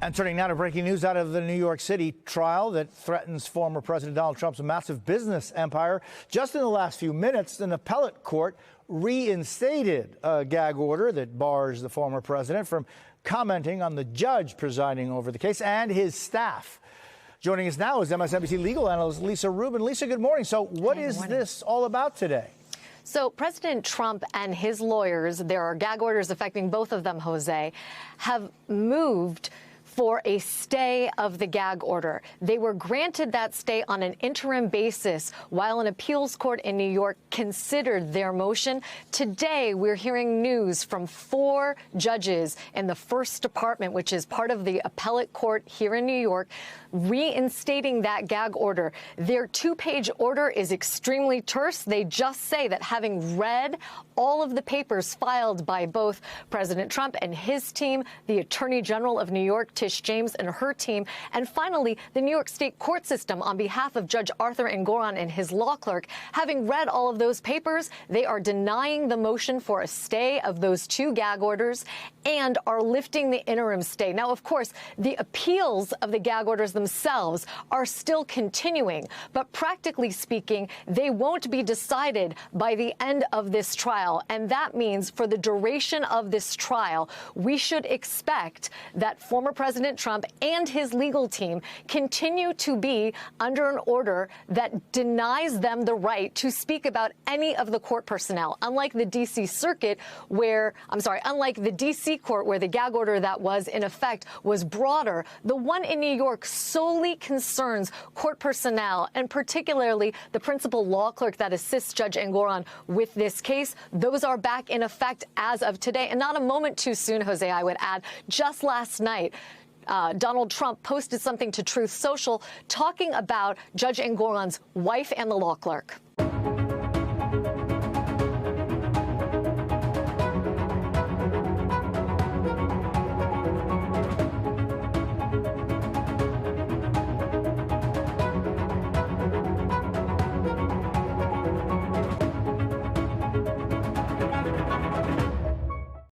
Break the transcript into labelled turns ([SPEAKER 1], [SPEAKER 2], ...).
[SPEAKER 1] And turning now to breaking news out of the New York City trial that threatens former President Donald Trump's massive business empire. Just in the last few minutes, an appellate court reinstated a gag order that bars the former president from commenting on the judge presiding over the case and his staff. Joining us now is MSNBC legal analyst Lisa Rubin. Lisa, good morning. So what is this all about today?
[SPEAKER 2] So President Trump and his lawyers, there are gag orders affecting both of them, Jose, have moved for a stay of the gag order. They were granted that stay on an interim basis while an appeals court in New York considered their motion. Today, we're hearing news from 4 judges in the First Department, which is part of the appellate court here in New York, reinstating that gag order. Their 2-page order is extremely terse. They just say that having read all of the papers filed by both President Trump and his team, the Attorney General of New York, Tish James, and her team, and finally, the New York State court system on behalf of Judge Arthur Engoron and his law clerk, having read all of those papers, they are denying the motion for a stay of those 2 gag orders and are lifting the interim stay. Now, of course, the appeals of the gag orders themselves are still continuing, but practically speaking, they won't be decided by the end of this trial. And that means for the duration of this trial, we should expect that former President Trump and his legal team continue to be under an order that denies them the right to speak about any of the court personnel. Unlike the D.C. Circuit, unlike the D.C. court where the gag order that was in effect was broader, the one in New York solely concerns court personnel, and particularly the principal law clerk that assists Judge Engoron with this case. Those are back in effect as of today, and not a moment too soon, Jose, I would add. Just last night, Donald Trump posted something to Truth Social talking about Judge Engoron's wife and the law clerk.